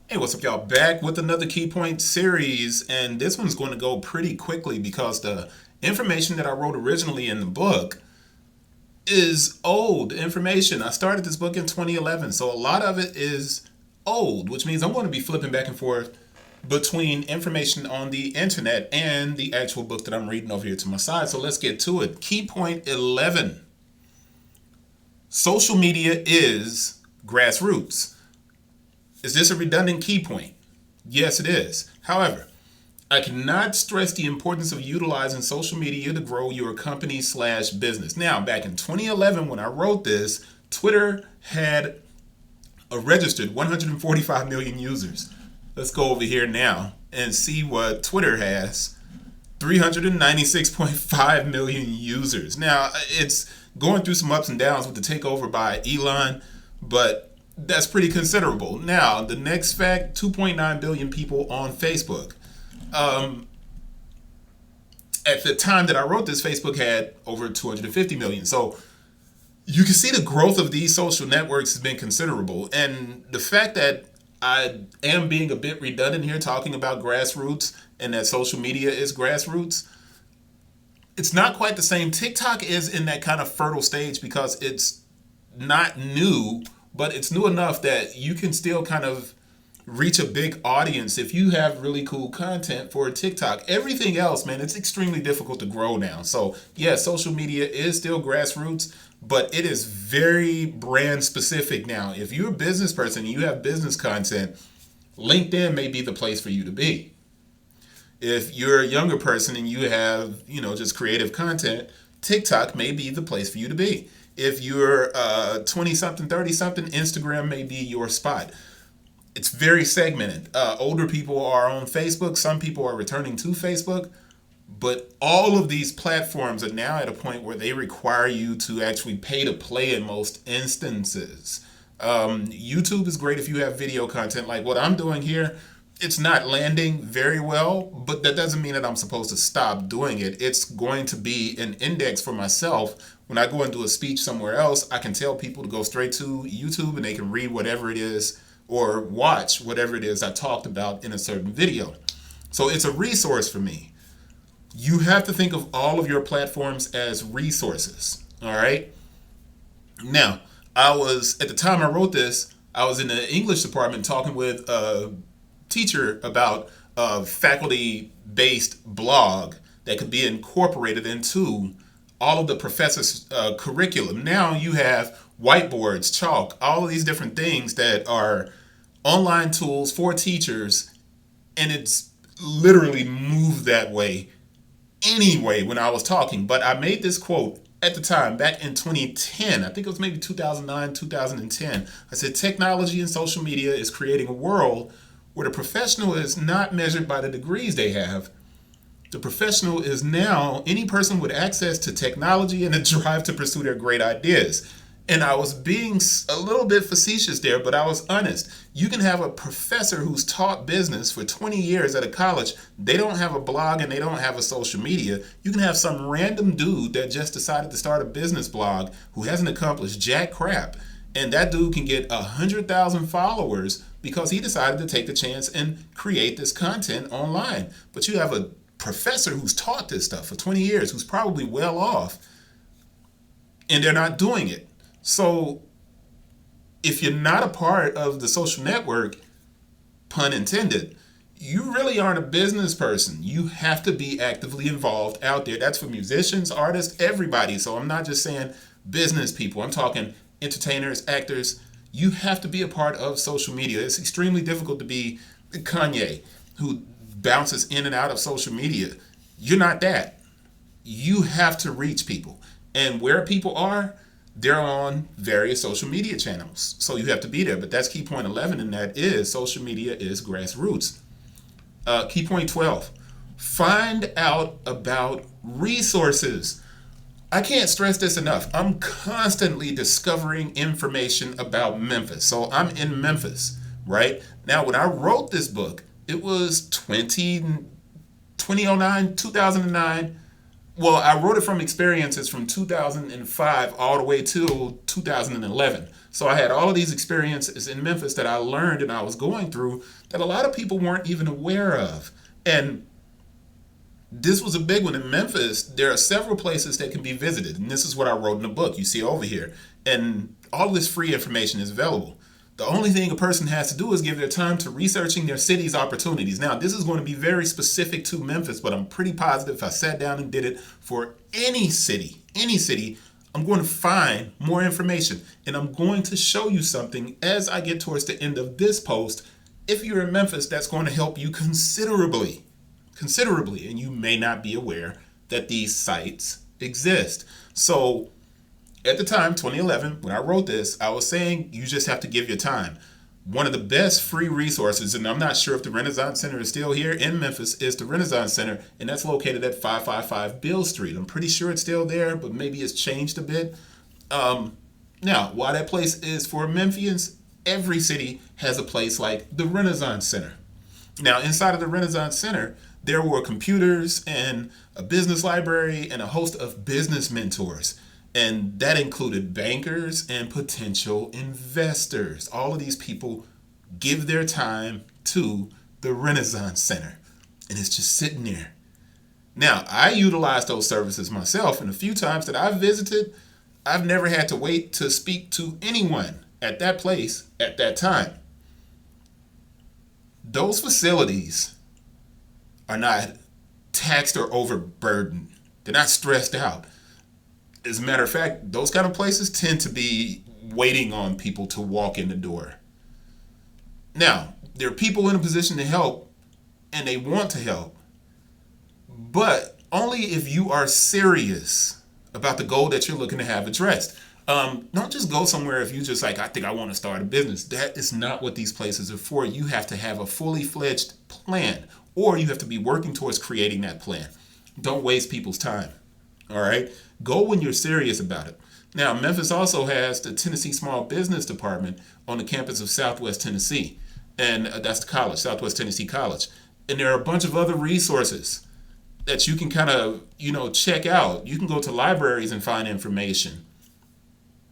Hey, what's up, y'all? Back with another Key Point series, and this one's going to go pretty quickly because the information that I wrote originally in the book is old information. I started this book in 2011, so a lot of it is old, which means I'm going to be flipping back and forth between information on the internet and the actual book that I'm reading over here to my side. So let's get to it. Key Point 11. Social media is grassroots. Is this a redundant key point? Yes, it is. However, I cannot stress the importance of utilizing social media to grow your company slash business. Now, back in 2011, when I wrote this, Twitter had a registered 145 million users. Let's go over here now and see what Twitter has. 396.5 million users. Now, it's going through some ups and downs with the takeover by Elon, but that's pretty considerable. Now, the next fact, 2.9 billion people on Facebook. Um, at the time that I wrote this, Facebook had over 250 million. So you can see the growth of these social networks has been considerable. And the fact that I am being a bit redundant here talking about grassroots and that social media is grassroots, it's not quite the same. TikTok is in that kind of fertile stage because it's not new, but it's new enough that you can still kind of reach a big audience if you have really cool content for TikTok. Everything else, man, it's extremely difficult to grow now. So, yeah, social media is still grassroots, but it is very brand specific now. If you're a business person and you have business content, LinkedIn may be the place for you to be. If you're a younger person and you have, just creative content, TikTok may be the place for you to be. If you're 20 something, 30 something, Instagram may be your spot. It's very segmented. Older people are on Facebook. Some people are returning to Facebook. But all of these platforms are now at a point where they require you to actually pay to play in most instances. YouTube is great if you have video content like what I'm doing here. It's not landing very well, but that doesn't mean that I'm supposed to stop doing it. It's going to be an index for myself. When I go and do a speech somewhere else, I can tell people to go straight to YouTube and they can read whatever it is or watch whatever it is I talked about in a certain video. So it's a resource for me. You have to think of all of your platforms as resources. All right. Now, at the time I wrote this, I was in the English department talking with a teacher about a faculty based blog that could be incorporated into all of the professor's curriculum. Now you have whiteboards, chalk, all of these different things that are online tools for teachers, and it's literally moved that way anyway when I was talking. But I made this quote at the time back in 2010. I think it was maybe 2009, 2010. I said, technology and social media is creating a world where the professional is not measured by the degrees they have. The professional is now any person with access to technology and a drive to pursue their great ideas. And I was being a little bit facetious there, but I was honest. You can have a professor who's taught business for 20 years at a college. They don't have a blog and they don't have a social media. You can have some random dude that just decided to start a business blog who hasn't accomplished jack crap. And that dude can get 100,000 followers because he decided to take the chance and create this content online. But you have a professor who's taught this stuff for 20 years, who's probably well off, and they're not doing it. So if you're not a part of the social network, pun intended, you really aren't a business person. You have to be actively involved out there. That's for musicians, artists, everybody. So I'm not just saying business people. I'm talking entertainers, actors. You have to be a part of social media. It's extremely difficult to be Kanye, who bounces in and out of social media. You're not that. You have to reach people. And where people are, they're on various social media channels. So you have to be there. But that's key point 11, and that is social media is grassroots. Key point 12, find out about resources. I can't stress this enough. I'm constantly discovering information about Memphis. So I'm in Memphis, right? Now, when I wrote this book, it was 2009, 2009. Well, I wrote it from experiences from 2005 all the way till 2011. So I had all of these experiences in Memphis that I learned and I was going through that a lot of people weren't even aware of. And this was a big one in Memphis. There are several places that can be visited, and this is what I wrote in the book. You see over here, and all of this free information is available. The only thing a person has to do is give their time to researching their city's opportunities. Now, this is going to be very specific to Memphis, but I'm pretty positive if I sat down and did it for any city, I'm going to find more information, and I'm going to show you something as I get towards the end of this post. If you're in Memphis, that's going to help you considerably, and you may not be aware that these sites exist. So at the time, 2011, when I wrote this, I was saying you just have to give your time. One of the best free resources, and I'm not sure if the Renaissance Center is still here in Memphis, is the Renaissance Center, and that's located at 555 Bill Street. I'm pretty sure it's still there, but maybe it's changed a bit. Now, while that place is for Memphians, every city has a place like the Renaissance Center. Now, inside of the Renaissance Center, there were computers and a business library and a host of business mentors. And that included bankers and potential investors. All of these people give their time to the Renaissance Center. And it's just sitting there. Now, I utilize those services myself, and a few times that I've visited, I've never had to wait to speak to anyone at that place at that time. Those facilities are not taxed or overburdened. They're not stressed out. As a matter of fact, those kind of places tend to be waiting on people to walk in the door. Now, there are people in a position to help, and they want to help, but only if you are serious about the goal that you're looking to have addressed. Don't just go somewhere if you just like, I think I want to start a business. That is not what these places are for. You have to have a fully fledged plan, or you have to be working towards creating that plan. Don't waste people's time. All right? Go when you're serious about it. Now, Memphis also has the Tennessee Small Business Department on the campus of Southwest Tennessee. And that's the college, Southwest Tennessee College. And there are a bunch of other resources that you can kind of, check out. You can go to libraries and find information.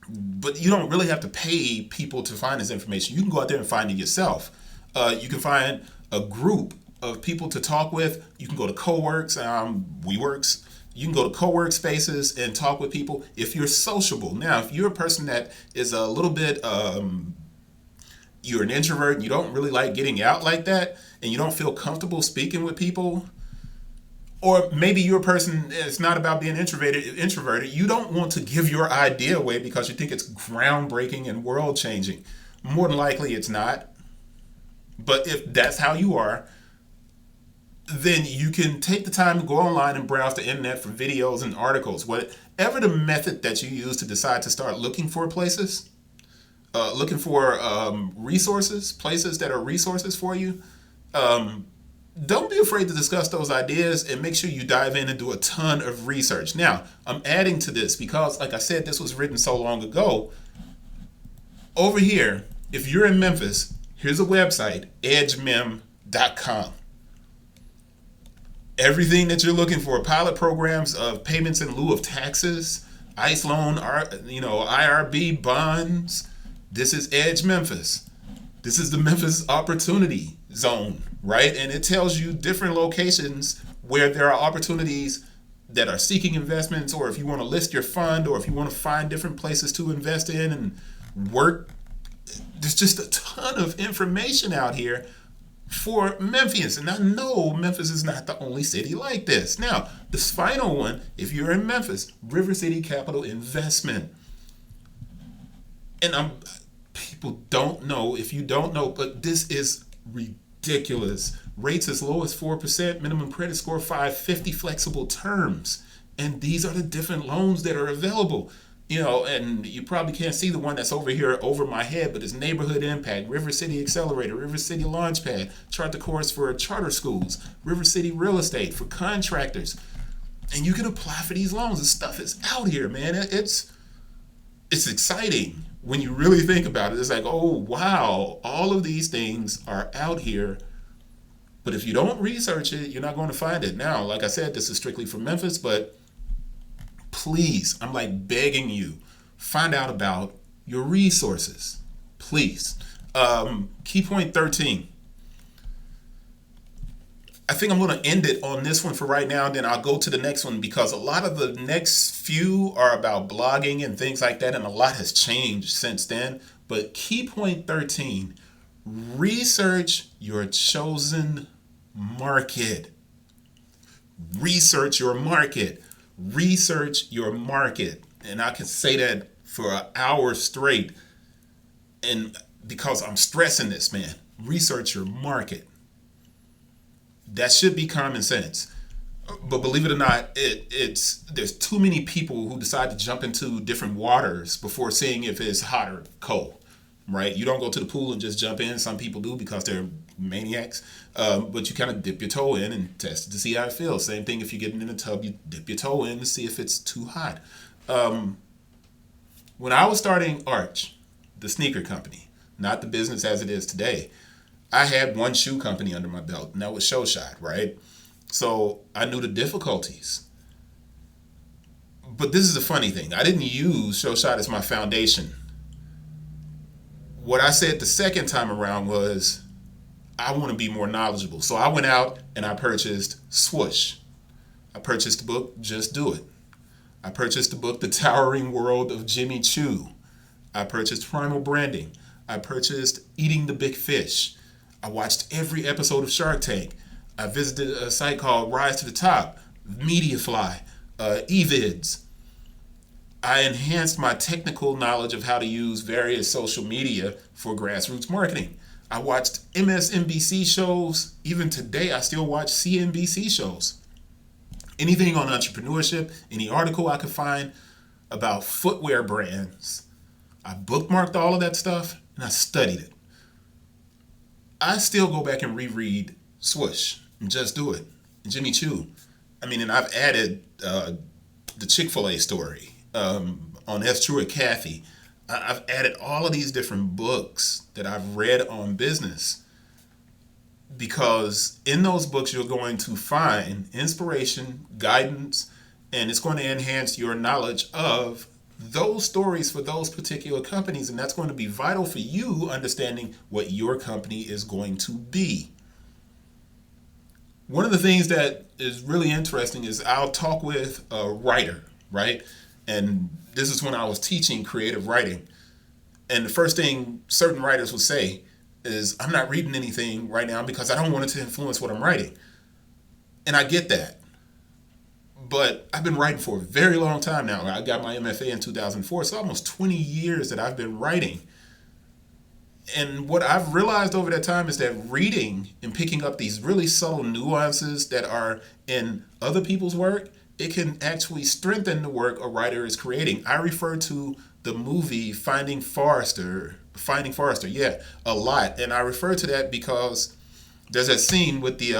But you don't really have to pay people to find this information. You can go out there and find it yourself. You can find a group of people to talk with. You can go to CoWorks, WeWorks. You can go to co-work spaces and talk with people if you're sociable. Now, if you're a person that is a little bit, you're an introvert and you don't really like getting out like that, and you don't feel comfortable speaking with people, or maybe you're a person, it's not about being introverted, you don't want to give your idea away because you think it's groundbreaking and world-changing. More than likely it's not. But if that's how you are, then you can take the time to go online and browse the internet for videos and articles. Whatever the method that you use to decide to start looking for places, looking for resources, places that are resources for you, don't be afraid to discuss those ideas, and make sure you dive in and do a ton of research. Now, I'm adding to this because, like I said, this was written so long ago. Over here, if you're in Memphis, here's a website, edgemem.com. Everything that you're looking for, pilot programs of payments in lieu of taxes, ICE loan, IRB bonds. This is Edge Memphis. This is the Memphis Opportunity Zone, right? And it tells you different locations where there are opportunities that are seeking investments, or if you want to list your fund, or if you want to find different places to invest in and work. There's just a ton of information out here for Memphians. And I know Memphis is not the only city like this. Now, this final one, if you're in Memphis, River City Capital Investment. And people don't know, if you don't know, but this is ridiculous. Rates as low as 4%, minimum credit score 550, flexible terms. And these are the different loans that are available. And you probably can't see the one that's over here over my head, but it's Neighborhood Impact, River City Accelerator, River City Launchpad, Chart the Course for charter schools, River City Real Estate for contractors. And you can apply for these loans. This stuff is out here, man. It's exciting when you really think about it. It's like, oh, wow, all of these things are out here. But if you don't research it, you're not going to find it. Now, like I said, this is strictly for Memphis, but please, I'm like begging you, find out about your resources. Please. Key point 13. I think I'm going to end it on this one for right now, and then I'll go to the next one because a lot of the next few are about blogging and things like that, and a lot has changed since then. But key point 13, research your chosen market. Research your market. Research your market. And I can say that for an hour straight, and because I'm stressing this, man. Research your market. That should be common sense. But believe it or not, there's too many people who decide to jump into different waters before seeing if it's hot or cold, right? You don't go to the pool and just jump in. Some people do because they're maniacs. But you kind of dip your toe in and test it to see how it feels. Same thing if you're getting in a tub, you dip your toe in to see if it's too hot. When I was starting Arch, the sneaker company, not the business as it is today, I had one shoe company under my belt, and that was Show Shot, right? So I knew the difficulties. But this is the funny thing. I didn't use Show Shot as my foundation. What I said the second time around was, I want to be more knowledgeable. So I went out and I purchased Swoosh. I purchased the book, Just Do It. I purchased the book, The Towering World of Jimmy Choo. I purchased Primal Branding. I purchased Eating the Big Fish. I watched every episode of Shark Tank. I visited a site called Rise to the Top, Mediafly, eVids. I enhanced my technical knowledge of how to use various social media for grassroots marketing. I watched MSNBC shows. Even today, I still watch CNBC shows. Anything on entrepreneurship, any article I could find about footwear brands. I bookmarked all of that stuff and I studied it. I still go back and reread Swoosh and Just Do It and Jimmy Choo. I mean, and I've added the Chick-fil-A story on S. Truett Cathy. I've added all of these different books that I've read on business because in those books you're going to find inspiration, guidance, and it's going to enhance your knowledge of those stories for those particular companies, and that's going to be vital for you understanding what your company is going to be. One of the things that is really interesting is I'll talk with a writer, right? And this is when I was teaching creative writing. And the first thing certain writers will say is, I'm not reading anything right now because I don't want it to influence what I'm writing. And I get that. But I've been writing for a very long time now. I got my MFA in 2004. It's almost 20 years that I've been writing. And what I've realized over that time is that reading and picking up these really subtle nuances that are in other people's work, it can actually strengthen the work a writer is creating. I refer to the movie Finding Forrester, a lot. And I refer to that because there's that scene with the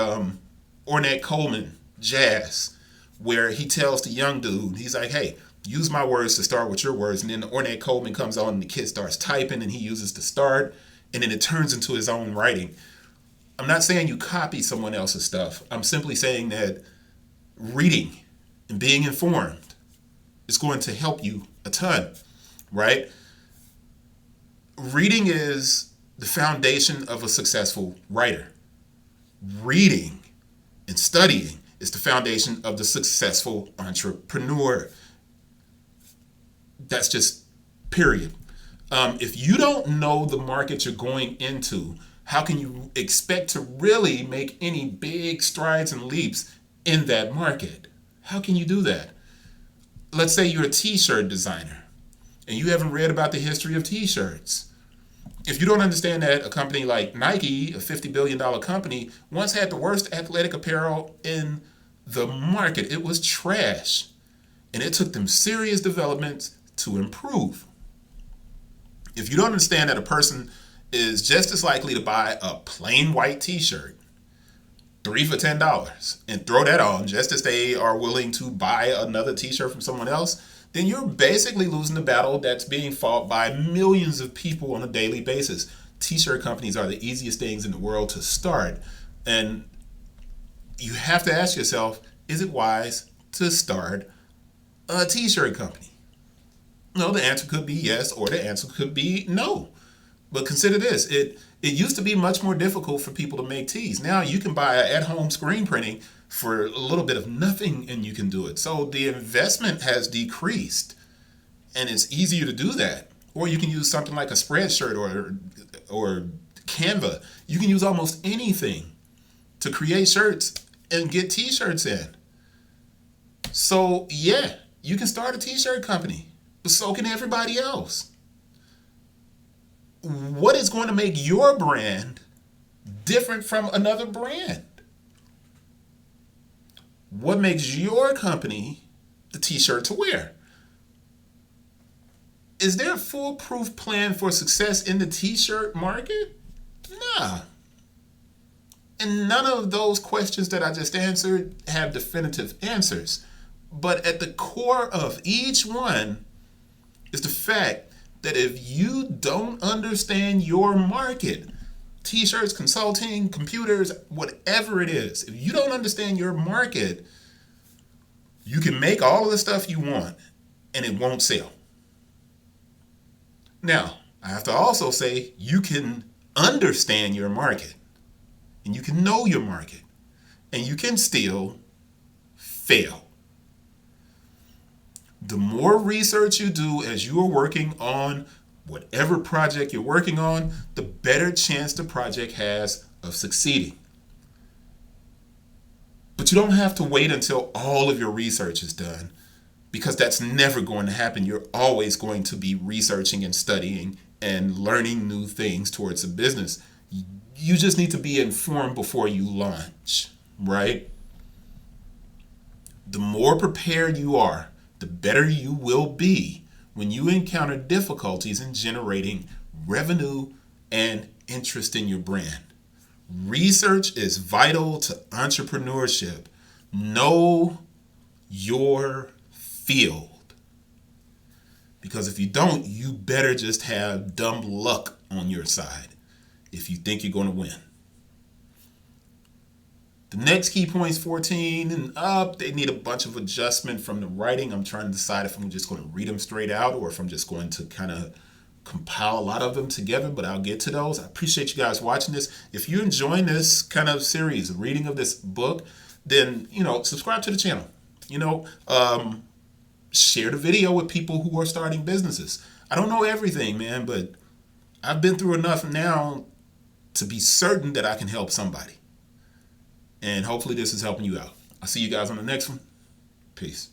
Ornette Coleman jazz, where he tells the young dude, he's like, hey, use my words to start with your words. And then Ornette Coleman comes on and the kid starts typing and he uses the start and then it turns into his own writing. I'm not saying you copy someone else's stuff. I'm simply saying that reading and being informed is going to help you a ton, right? Reading is the foundation of a successful writer. Reading and studying is the foundation of the successful entrepreneur. That's just period. If you don't know the market you're going into, how can you expect to really make any big strides and leaps in that market? How can you do that? Let's say you're a t-shirt designer and you haven't read about the history of t-shirts. If you don't understand that a company like Nike, a $50 billion company, once had the worst athletic apparel in the market. It was trash. And it took them serious developments to improve. If you don't understand that a person is just as likely to buy a plain white t-shirt, 3 for $10, and throw that on just as they are willing to buy another t-shirt from someone else, then you're basically losing the battle that's being fought by millions of people on a daily basis. T-shirt companies are the easiest things in the world to start. And you have to ask yourself, is it wise to start a t-shirt company? No, the answer could be yes, or the answer could be no. But consider this: it used to be much more difficult for people to make tees. Now you can buy at-home screen printing for a little bit of nothing, and you can do it. So the investment has decreased, and it's easier to do that. Or you can use something like a Spreadshirt or Canva. You can use almost anything to create shirts and get t-shirts in. So yeah, you can start a t-shirt company, but so can everybody else. What is going to make your brand different from another brand? What makes your company the t-shirt to wear? Is there a foolproof plan for success in the t-shirt market? Nah. And none of those questions that I just answered have definitive answers. But at the core of each one is the fact that if you don't understand your market, t-shirts, consulting, computers, whatever it is, if you don't understand your market, you can make all of the stuff you want and it won't sell. Now, I have to also say you can understand your market and you can know your market and you can still fail. The more research you do as you are working on whatever project you're working on, the better chance the project has of succeeding. But you don't have to wait until all of your research is done, because that's never going to happen. You're always going to be researching and studying and learning new things towards a business. You just need to be informed before you launch, right? The more prepared you are, the better you will be when you encounter difficulties in generating revenue and interest in your brand. Research is vital to entrepreneurship. Know your field. Because if you don't, you better just have dumb luck on your side if you think you're going to win. The next key points, 14 and up, they need a bunch of adjustment from the writing. I'm trying to decide if I'm just going to read them straight out or if I'm just going to kind of compile a lot of them together, but I'll get to those. I appreciate you guys watching this. If you're enjoying this kind of series, reading of this book, then, subscribe to the channel. Share the video with people who are starting businesses. I don't know everything, man, but I've been through enough now to be certain that I can help somebody. And hopefully this is helping you out. I'll see you guys on the next one. Peace.